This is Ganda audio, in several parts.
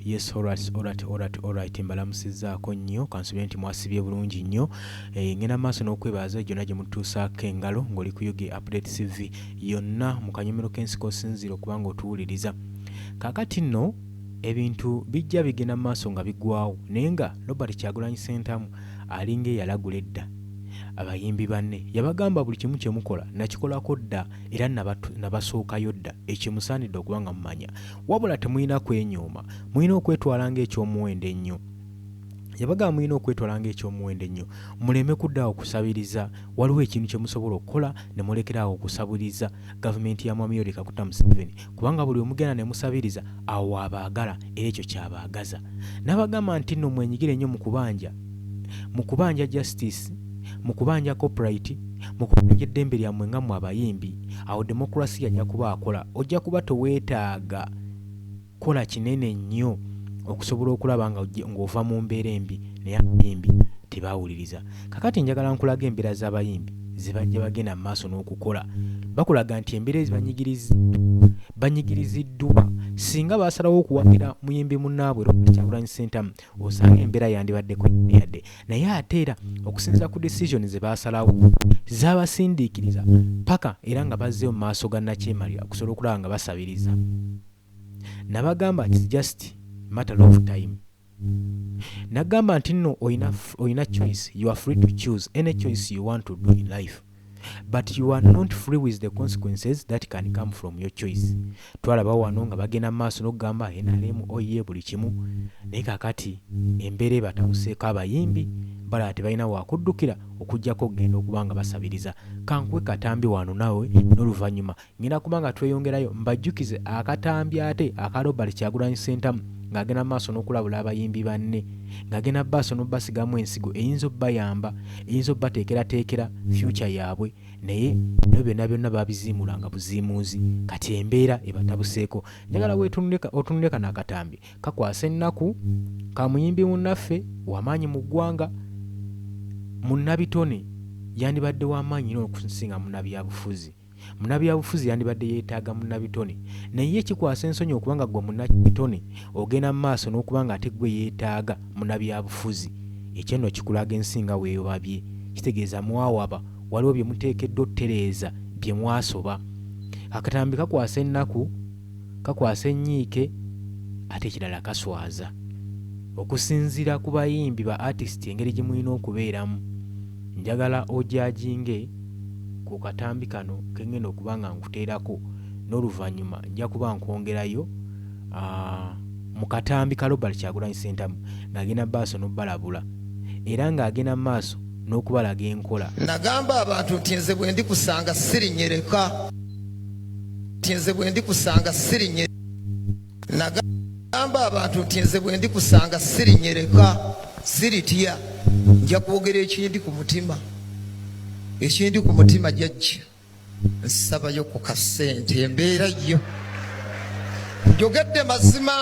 Yes, alright. Mbalamusizzaako nnyo kansubire nti mwasibye bulungi nnyo. Ngenda maaso n'okwebaza gyonna gye mutuusaako engalo ng'oli ku UG Update TV yonna mu kanyomero k'ensiko osinziira okuba ng'otuwuliriza. Kaakati nno ebintu bijja bigenda maaso nga biggwawo naye nga Robert Kyagulanyi Ssentamu alinga eyalagula edda abayimbi banne yabagamba buli kimu kye mukola nakikolako dda era nabasookayo dda ekimusaanidde okuba nga mumanya wabula temulina kwenyooma mulina okwetwala ng'ekyomuwendo ennyo yabagamba mulina okwetwala ng'ekyomuwendo ennyo muleme kuddawo okusabiriza waliwo ekintu kye musobola okukola ne mulekerawo okusabiriza gavumenti ya Mwami Yoweri Kaguta Museveni kubanga buli omugenda ne musabiriza awo abaagala era ekyo kyabaagaza n'abagamba nti nno mwenyigire nnyo mu kubanja justice mu kubanja copyright mu kubanja eddembe lyammwe nga mmwe abayimbi awo demokrasi yajja kuba akola ojja kuba toweetaaga kola kinene nnyo okusobola okulaba ng'ova mu mbeera embi naye abayimbi tebawuliriza. Kakati njagala nkulaga embeera z'abayimbi ze bajja bagenda mu maaso n'okukola bakulaga nti embeera ezi banyigiriziddwa singa baasalawo okuwagira muyimbi munnaabwe Robert Kyagulanyi Ssentamu osanga embeera yandibaddeko yadde naye ate era okusinziira ku decision ze baasalawo zaabasindiikiriza paka era nga bazzeyo mu maaso ga Nakyemalira okusobola okulaba nga basabiriza nabagamba it's just matter of time. Nagamba nti nno oyina choice, you are free to choose any choice you want to do in life but you are not free with the consequences that can come from your choice. Twalaba wano nga bagenda maaso n'okugamba NRM oye buli kimu naye kakati embeera batabuseeko abayimbi bala tebalina wakuddukira okujjako okugenda okuba nga basabiriza. Kankwe katambi wano nawe n'oluvannyuma ngenda kuba nga tweyongerayo mbajjukize akatambi ate aka Robert Kyagulanyi Ssentamu ng'agenda maaso n'okulabula abayimbi banne ng'agenda maaso n'obbasigamu ensigo eyinza obbayamba eyinza obbateekerateekera future yaabwe naye ebyo byonna babiziimula nga buziimuuzi kati embeera ebatabuseeko. Njagala otunule kano akatambi kakwasa ennaku ka muyimbi munnaffe w'amaanyi mu ggwanga munnabitone yandibadde w'amaanyi nnyo okusinga munnabyabufuzi. Munnabyabufuzi yandibadde yeetaaga munnabitone naye ekikwasa ensonyi okubanga gwe munnabitone ogenda mu maaso n'okuba nga ate gwe yeetaaga munnabyabufuzi ekyo nno kikulaga ensinga weeyobabye kitegeeza mwawaba waliwo bye muteekeddwa ottereeza bye mwasoba. Akatambi kakwasa ennaku kakwasa ennyiike ate ekirala kaswaza okusinziira ku bayimbi ba artist engeri gye mulina okubeeramu. Njagala ojajinge ku katambi kano kengenda okuba nga nkuteerako n'oluvannyuma nja kuba nkwongerayo mu katambi ka Robert Kyagulanyi Ssentamu ng'agenda maaso n'obbalabula era ng'agenda maaso n'okubalaga enkola. Nagamba abantu nti nze bwe ndi kusanga sirinyereka nagamba abantu nti nze bwe ndi kusanga sirinyereka siritya nja kwogera ekindi ku mutima ekindi ku mutima jjajja nsabayo ku kasente embeera yo njogedde mazima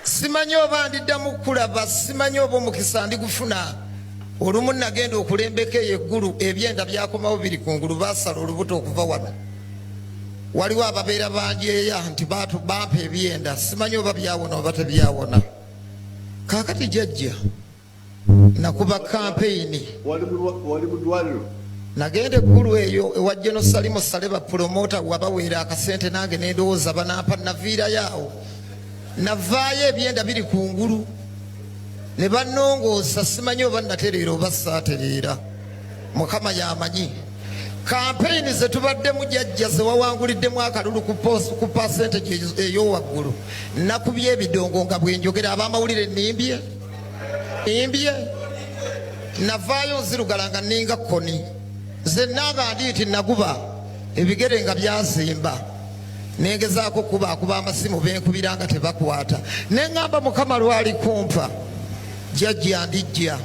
simanyi oba ndiddamu kulaba simanyi oba omukisa ndigufuna olumu nagenda okulembeka eyeggulu ebyenda byakomawo biri kungulu baasala olubuto okuva wano waliwo ababeera banjeeya nti bampa ebyenda simanyi oba byawona oba tebyawona kaakati jjajja nakuba kampeyini nagenda eggulu eyo ewa General Salimu Saleba promota wabaweera akasente nange nendowooza banampa naviirayo awo navaayo ebyenda biri kungulu ne bannongoosa simanyi oba natereera oba saatereera mukama yamanyi. Kampeyini ze tubaddemu jjajja ze wawanguliddemu akalulu ku percentage ey'owaggulu nakubye ebidongo nga bwenjogera abamawulire nimbye navaayo nzirugala nga ninga kkoni ze nanga ndi nti naguba ebigere nga byazimba nengezaako kuba amasimu benkubira nga tebakwata neŋŋamba mukama lwali kumpa jjajja ndijja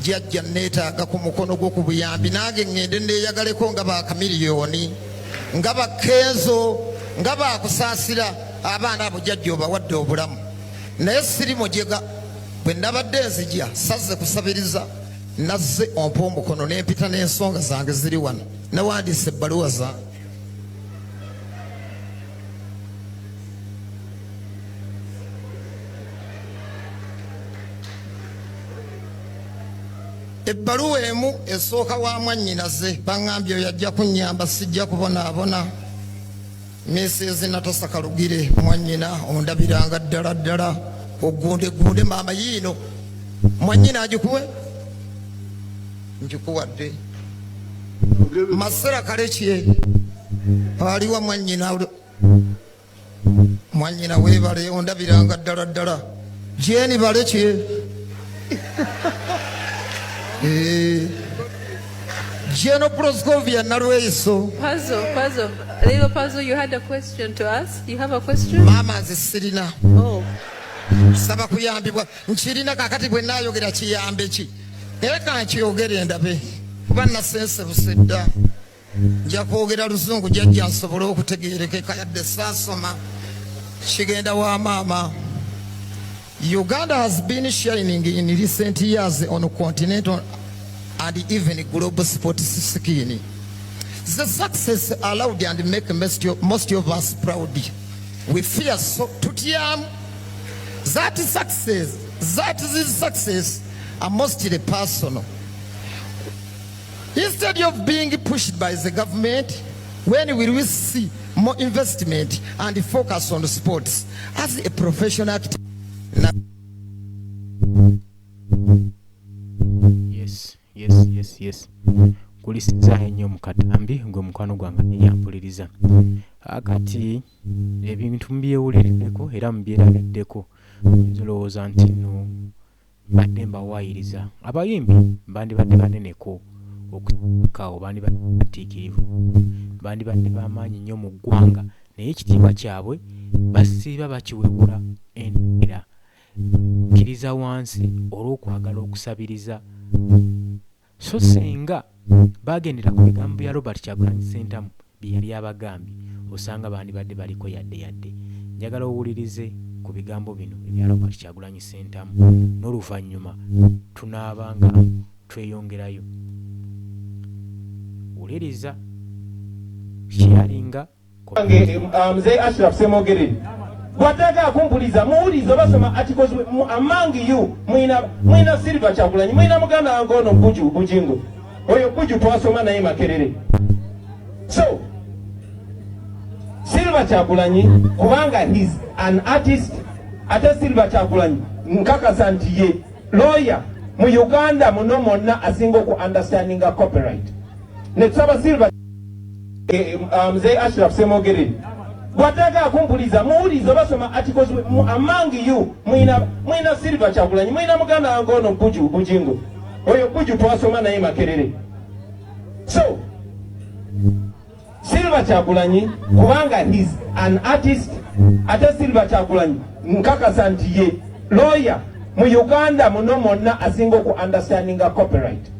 jjajja neetaaga ku mukono gwo ku buyambi nange ŋŋende neeyagaleko nga bakamiliyoni nga bakenzo nga bakusaasira abaana abo jjajja obawadde obulamu naye siri mujega bwe nabadde nzija sazze kusabiriza nazze ompa omukono nempita n'ensonga zange ziri wano nawandiise ebbaluwa zange ebbaluwa emu esooka wa mwannyinaze baŋŋambye oyo ajja kunnyamba sijja kubonaabona Mrs. Natosa Kalugire mwannyina ondabiranga ddala ddala ogundegunde maama yiino mwannyina agikuwe njikuwadde Masera Kalekye aliwa mwannyina weebale ondabiranga ddala ddala Jeni Balekye Jeno Proscovia Narweso Puzzle. Little Puzzle, you had a question to ask? You have a question? Mama zisirina. Oh. Saba kuyambibwa nchirina kakati bwe nayogera kiyambe ki. Eka nkyogere ndabe. Kuba nasense busedda. Nja kwogera Luzungu jjajja nsobole okutegeerekeka yadde saasoma. Kigenda wa mama. Uganda has been shining in recent years on continental and even global sports scene. The success allowed and make most of us proud. We fear so tutiam that this success are mostly personal. Instead of being pushed by the government, when will we see more investment and focus on sports as a professional activity? Yes. Kulisiza ennyo mu katambi gwe mukwano gwange yampuliriza. Akati ebintu mbyewuliddeko era mbyerabiddeko. Nzolowooza nti no badde mbawayiriza. Abayimbi bandibadde baneneko okukawo bandibadde batiikirivu. Bandibadde bamaanyi nnyo mu ggwanga naye ekitiibwa kyabwe basiiba bakiwebula endera. Kkiriza wansi olw'okwagala okusabiriza. So senga bagendera ku bigambo bya Robert Kyagulanyi Ssentamu bye yali abagambye osanga bandibadde baliko yadde. Njagala owulirize ku bigambo bino ebya Robert Kyagulanyi Ssentamu n'oluvannyuma tunaabanga tweyongerayo. Wuliriza sharinga mzee Ashraf Semogere wataka akumpuliza muwuliza basoma articles among you mwina Silver Kyagulanyi mwina muganda wange ono Bujingo oyo Buju twasoma naye Makerere. So Silver Kyagulanyi kubanga he's an artist ate Silver Kyagulanyi nkakasa nti ye lawyer mu Uganda muno monna asinga ku understanding copyright ne tusaba Silver mzee Ashraf Semogere wataka akumpuliza muwuliza basoma articles among you mwina Silver Kyagulanyi mwina muganda wange ono Bujingo oyo Buju twasoma naye Makerere. So Silver Kyagulanyi kubanga he's an artist ate Silver Kyagulanyi nkakasa nti ye lawyer mu Uganda muno monna asinga ku understanding copyright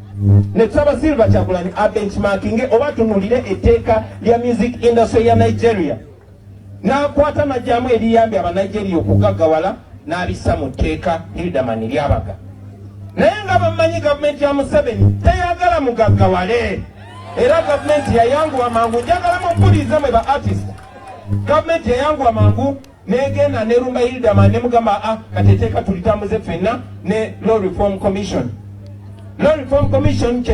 ne tusaba Silver Kyagulanyi benchmarking oba tunulire etteeka lya music industry ya Nigeria n'akwata majjamu eriyambye aba Nigeria okugaggawala n'abissa mu tteeka Hildaman lyabaga. Naye nga bamanyi gavumenti ya Museveni teyagala mugaggawale era gavumenti yayanguwa mangu. Njagala mumpulirize mwe ba artist. Gavumenti yayanguwa mangu negenda nerumba Hildaman nemugamba kateteeka tulitambuze ffenna ne Law Reform Commission. Law Reform Commission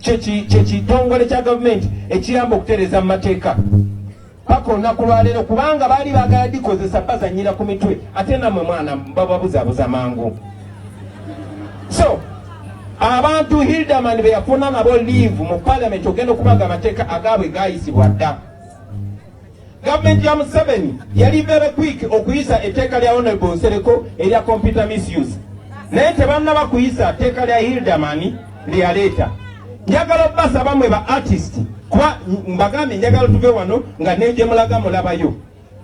kyekitongole kya gavumenti ekiyamba okutereeza mu mateeka paka olunaku lwaleero kubanga baali baagala dikozesa bazanyira ku mitwe ate nammwe mwana bababuzaabuza mangu. So abantu Hildaman be yafuna nabo leave mu parliament ogenda okubaga amateeka agaabwe gaayisibwa dda. Gavumenti ya Museveni yali very quick okuyisa etteeka lya Honorable Nsereko erya computer misuse naye tebannaba kuyisa etteeka lya Hildaman lyaleeta. Njagala basaba mwe ba artist kuba mbagambye njagala tuve wano nga negye mulaga mulabayo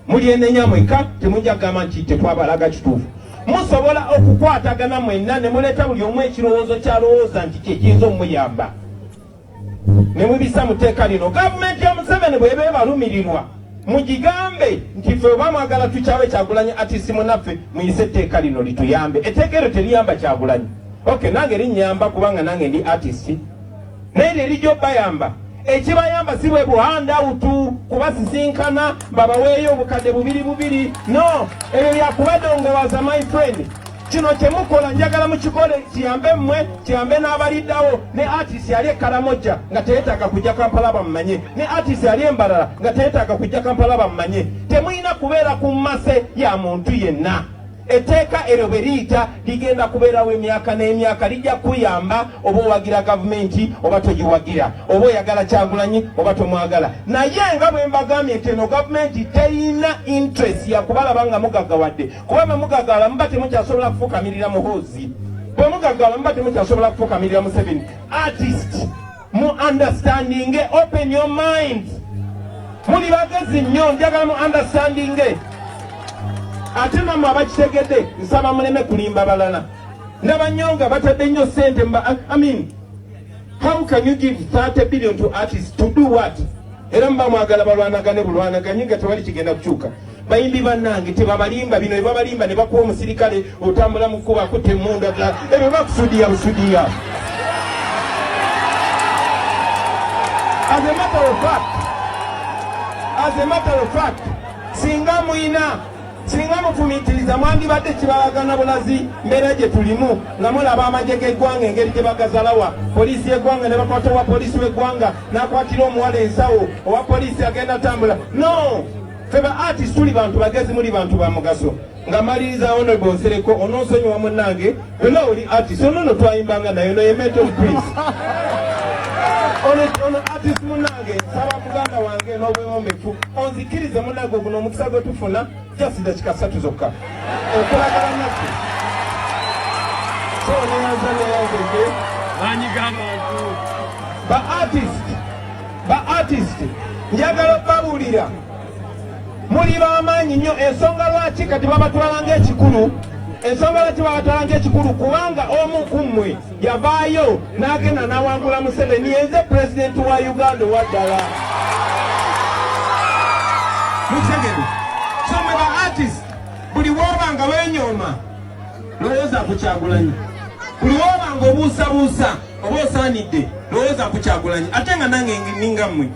muli enenya mweka temujja kugamba nti tetwabalaga kituufu. Musobola okukwatagana mwenna ne muleeta buli omu ekirowoozo kyalowooza nti kyekiyinza omuyamba ne mubisa mu tteeka lino. Gavumenti ya Museveni bw'eba ebalumirirwa mugigambe nti ffe oba mwagala tukyawe Kyagulanyi artist munaffe muyise etteeka lino lituyambe. Etteeka eryo teriyamba Kyagulanyi. Okay, nange linnyamba kubanga nange ndi artist naye erijjo bayamba ekibayamba si bwe buhandawutu kubasisinkana babaweeyo obukadde bubiri no ebyo byakubadongowaza my friend kino kyemukola njagala mukikole kiyambe mmwe kiyambe n'abaliddawo ne artist yali ekalamoja nga teyeetaaga kujja Kampala bamumanye ne artist yali embalala nga teyeetaaga kujja Kampala bamumanye temulina kubeera ku mmase ya muntu yenna etteeka eryo bwe liyita ligenda kubeerawo emyaka n'emyaka lijja kuyamba oba owagira gavumenti oba togiwagira oba oyagala Kyagulanyi oba tomwagala naye nga bwe mbagambye nti eno gavumenti terina interest ya kubalaba nga mugaggawadde kuba bwe mugaggawala muba temukyasobola kufukamirira muhoozi bwe mugaggawala muba temukyasobola kufukamirira Museveni artist mu understanding open your mind muli bagezi nnyo njagala mu understanding ate namwe abakitegedde nsaba muleme kulimba balala n'abanyonga batadde nnyo ssente how can you give 30 billion to artists to do what era muba mwagala balwanagane bulwanaganye nga tewali kigenda kukyuka bayimbi bannange tebabalimba bino ebabalimba ne bakuwa omusirikale otambula mu kkuba akutte emmundu ebyo bakusudiya busudiya as a matter of fact singa mufumiitiriza mwandibadde kibalagana bulazi mbeera gye tulimu nga mulaba amagye g'eggwanga engeri gye bagazalawa poliisi y'eggwanga ne bakwata owa poliisi w'eggwanga n'akwatira omuwala ensawo owa poliisi agenda tambula no ffe ba artist tuli bantu bagezi muli bantu ba mugaso nga maliriza honorable Nsereko onoosonyiwa munnange yonna oli artist ono twayimbanga naye no ye mental peace ono artist munnange saba muganda wange n'obwewombefu onzikirize munnange guno omukisa gwe tufuna just dakika 3 zokka okulagala naffe so neyanzaneyangege manyiga abantu ba artist njagala okubabuulira muli b'amaanyi nnyo ensonga lwaki kati babatwala ng'ekikulu kubanga omu ku mmwe yavaayo n'agenda n'awangula Museveni yenze pulezidenti wa Uganda owaddala mutegere so mwe ba artist buli woobanga weenyooma lowooza ku Kyagulanyi buli woobanga obuusabuusa oba osaanidde lowooza ku Kyagulanyi ate nga nange ninga mmwe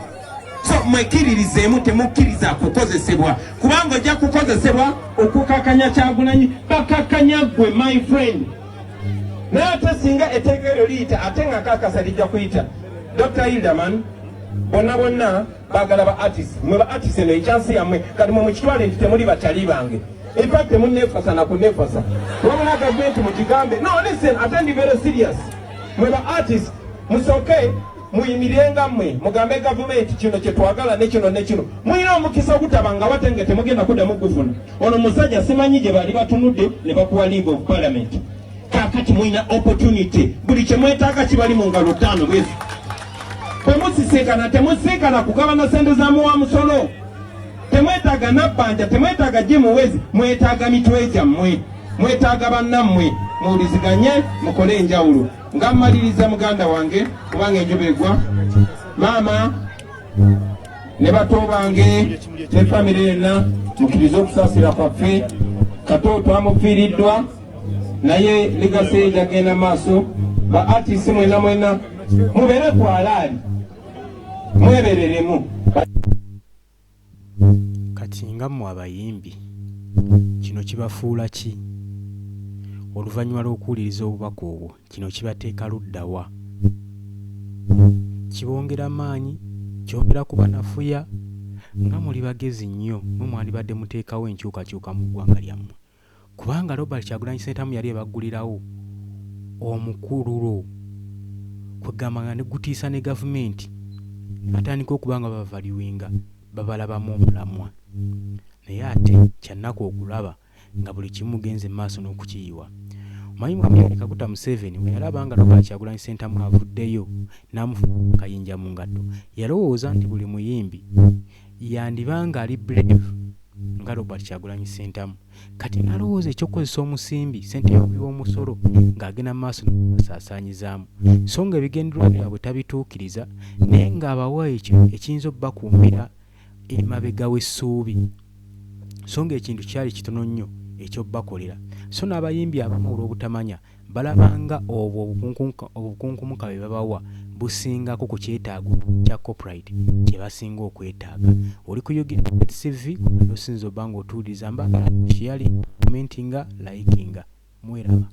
so mwekiririzeemu temukkiriza kukozesebwa kubanga ojja kukozesebwa okukakanya Kyagulanyi bakakanya gwe my friend naye ate singa etteeka eryo liyita ate nga kakasa lijja kuyita Dr. Hilderman bonna baagala ba artist mwe ba artist eno ekyansi yammwe kati mwe mukitwale nti temuli batali bange infact temunneefasa nakunneefasa wabula gavumenti mukigambe no listen ate ndi very serious mwe ba artist musooke muyimirenga mmwe mugambe gavumenti kino kyetwagala nekino mulina omukisa ogutabanga wate nga temugenda kuddamu gufuna ono musajja simanyi gye bali batunudde ne bakuwa leave of parliament kakati mulina opportunity buli kyemwetaaga kibali mu ngalo ttaano bwezi temusinkana kugabana sente za muwa musolo temwetaaga nabbanja temwetaaga jimuwezi mwetaaga mitwe gyammwe mwetaaga bannammwe muwuliziganye mukole enjawulo nga mmaliriza muganda wange kubanga enjoba egwa maama ne bato bange ne famire yenna mukkirize okusaasira kwaffe kato twamufiiriddwa naye ligase jagenda maaso ba artisi mwena mubeere kwalaali mwebereremu kati nga mmwe abayimbi kino kibafuula ki oluvannyuma lw'okuwuliriza obubaka obwo kino kibateeka luddawa kibongera maanyi kyongera kubanafuya nga muli bagezi nnyo mwe mwandibadde muteekawo enkyukakyuka mu ggwanga lyammwe kubanga Robert Kyagulanyi Ssentamu yali ebaggulirawo omukululo kwegamba nga ne gutiisa ne gavumenti batandika okuba nga bavaliwinga babalabamu omulamwa naye ate kyannaku okulaba nga buli kimu mugenze maaso n'okukiyiwa omanyi Mwami Kaguta Museveni bwe yalaba nga Robert Kyagulanyi Ssentamu avuddeyo n'amufuula kayinja mu ngatto yalowooza nti buli muyimbi yandibanga ali brave nga Robert Kyagulanyi Ssentamu kati n'alowooza ekyokukozesa omusimbi ssente y'omusolo ng'agenda mu maaso n'obasaasaanyizaamu so nga ebigendererwa byabwe tabituukiriza naye ng'abawa ekyo ekiyinza obbakuumira emabega w'essuubi so nga ekintu kyali kitono nnyo ekyobbakolera so n'abayimbi abamu olw'obutamanya balabanga obwo obukunkumuka bwe babawa busingako ku kyetaago kya copyright kye basinga okwetaaga oli ku UGTV osinza obba ng'otuwuliriza mbagala sharing commentinga likinga mweraba